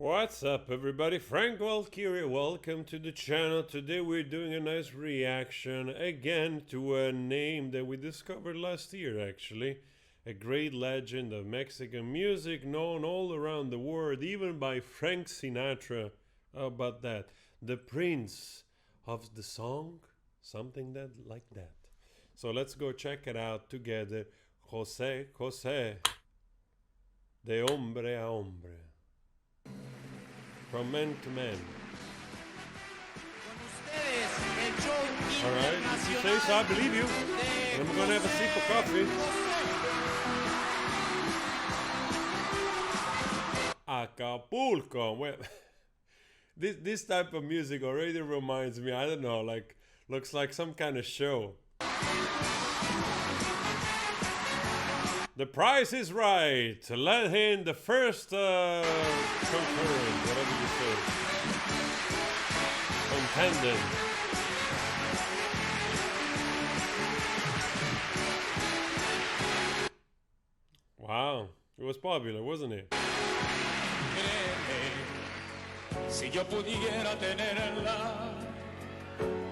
What's up, everybody? Frank Valkyrie, welcome to the channel. Today we're doing a nice reaction again to a name that we discovered last year, actually. A great legend of Mexican music known all around the world, even by Frank Sinatra. How about that? The Prince of the Song? Something that like that. So let's go check it out together. José, José, de hombre a hombre. From man to man. Alright, if you say so, I believe you. And I'm gonna have a sip of coffee. Acapulco. Well, this type of music already reminds me, I don't know, like, looks like some kind of show. The Price is Right. Let in the first concurrent, whatever you say. Contendant. Wow, it was popular, wasn't it? Si yo pudiera tenerla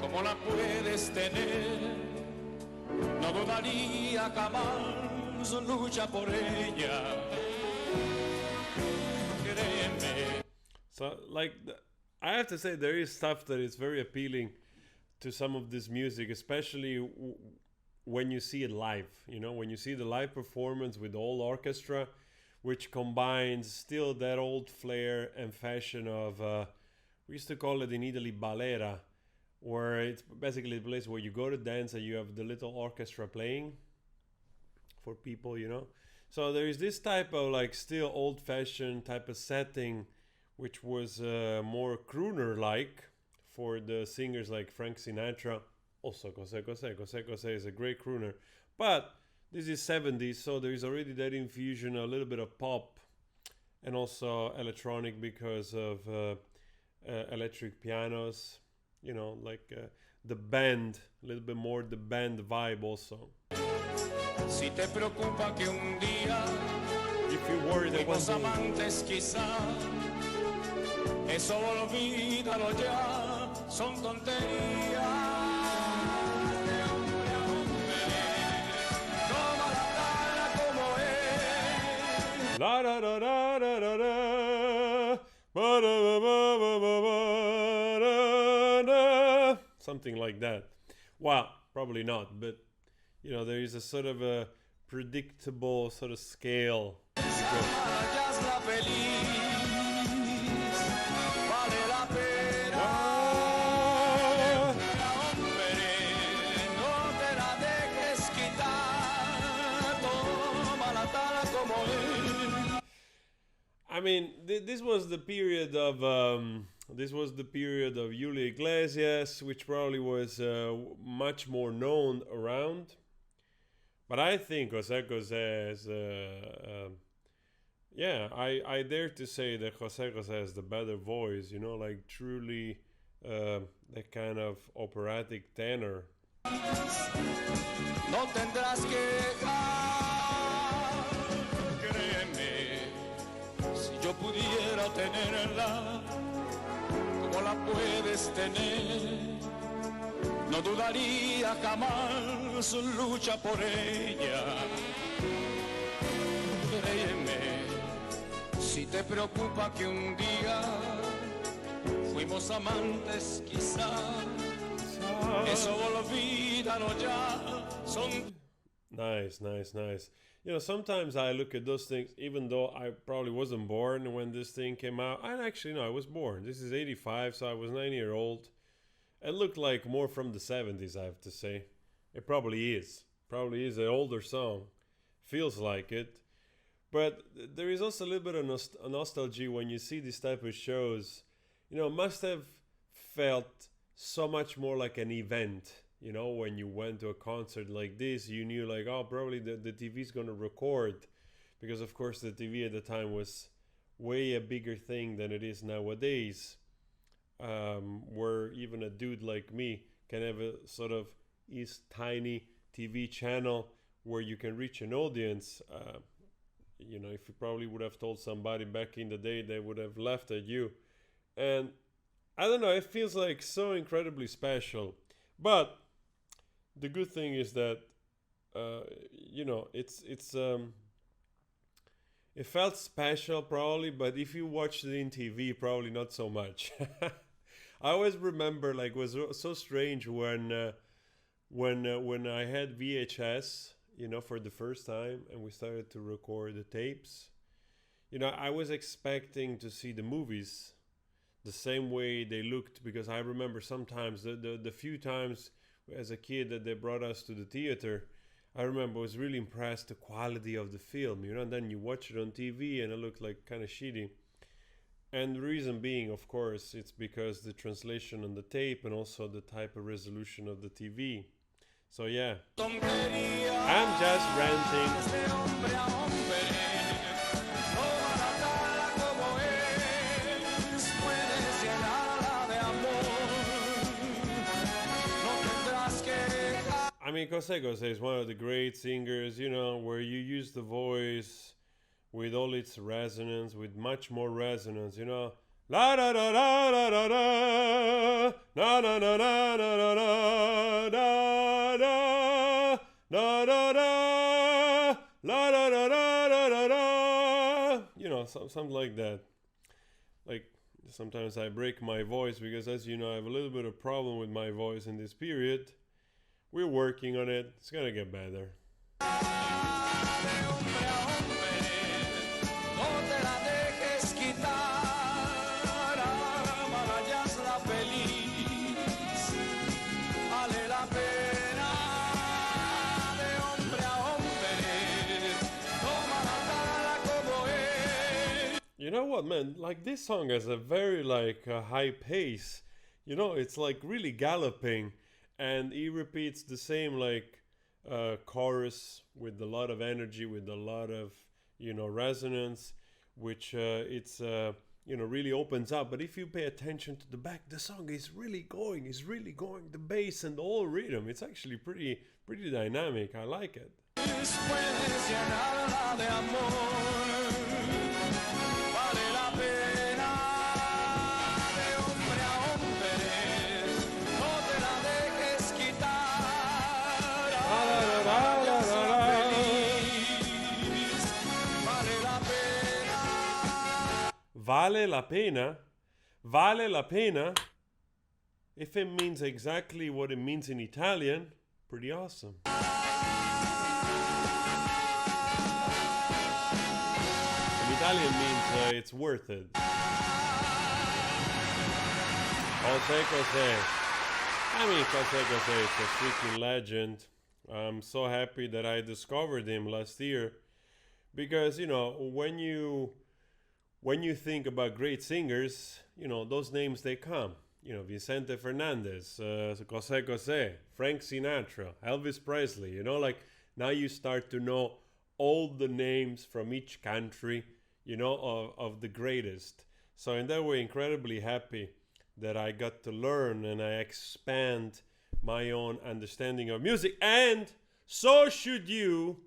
como la puedes tener, no dudaría jamás. Lucha por ella. So, like, I have to say, there is stuff that is very appealing to some of this music, especially when you see it live. You know, when you see the live performance with all orchestra, which combines still that old flair and fashion of, we used to call it in Italy balera, where it's basically a place where you go to dance and you have the little orchestra playing for people, you know. So there is this type of like still old-fashioned type of setting, which was more crooner-like for the singers like Frank Sinatra. Also José is a great crooner, but this is 70s, so there is already that infusion, a little bit of pop and also electronic because of electric pianos, you know, like the band, a little bit more the band vibe also. Si te preocupa que un día fuimos amantes quizá, eso olvídalo ya, son tonterías. Toma la cara como es. La da da da da da da, ba da ba ba ba ba da, something like that. Well, probably not, but you know, there is a sort of a predictable sort of scale. I mean, this was the period of Julio Iglesias, which probably was much more known around. But I think José is, yeah, I dare to say that José has the better voice, you know, like truly that kind of operatic tenor. No tendrás que créeme, si yo pudiera tenerla como la puedes tener. No dudaría jamás lucha por ella. Créeme, si te preocupa que un día fuimos amantes quizá, eso olvídalo ya. Nice. You know, sometimes I look at those things, even though I probably wasn't born when this thing came out. I actually, no, I was born. This is 85, so I was 9 years old. It looked like more from the 70s, I have to say. It probably is. Probably is an older song. Feels like it. But there is also a little bit of nostalgia when you see these type of shows. You know, must have felt so much more like an event. You know, when you went to a concert like this, you knew like, oh, probably the TV is going to record. Because, of course, the TV at the time was way a bigger thing than it is nowadays. Where even a dude like me can have a sort of tiny TV channel where you can reach an audience. you know, if you probably would have told somebody back in the day, they would have laughed at you. And I don't know, it feels like so incredibly special. But the good thing is that, you know, it felt special probably, but if you watched it in TV, probably not so much. I always remember, like, it was so strange when I had VHS, you know, for the first time, and we started to record the tapes. You know, I was expecting to see the movies the same way they looked, because I remember sometimes the few times as a kid that they brought us to the theater, I remember I was really impressed the quality of the film, you know, and then you watch it on TV and it looked like kind of shitty. And the reason being, of course, it's because the translation on the tape and also the type of resolution of the TV. So yeah, I'm just ranting. I mean, José is one of the great singers, you know, where you use the voice with all its resonance, with much more resonance, you know. La da da da da da da, na na na na na na na, da da da da da, la da da da da da da. You know, something like that. Like, sometimes I break my voice because, as you know, I have a little bit of problem with my voice in this period. We're working on it. It's gonna get better. You know what, man? Like, this song has a very high pace. You know, it's like really galloping, and he repeats the same chorus with a lot of energy, with a lot of, you know, resonance, which you know, really opens up. But if you pay attention to the back, the song is really going, the bass and the whole rhythm. It's actually pretty dynamic. I like it. Vale la pena? Vale la pena? If it means exactly what it means in Italian, pretty awesome. In Italian means it's worth it. José. I mean, José is a freaking legend. I'm so happy that I discovered him last year, because, you know, when you think about great singers, you know, those names, they come. You know, Vicente Fernandez, José, Frank Sinatra, Elvis Presley, you know, like, now you start to know all the names from each country, you know, of the greatest. So in that way, incredibly happy that I got to learn and I expand my own understanding of music. And so should you.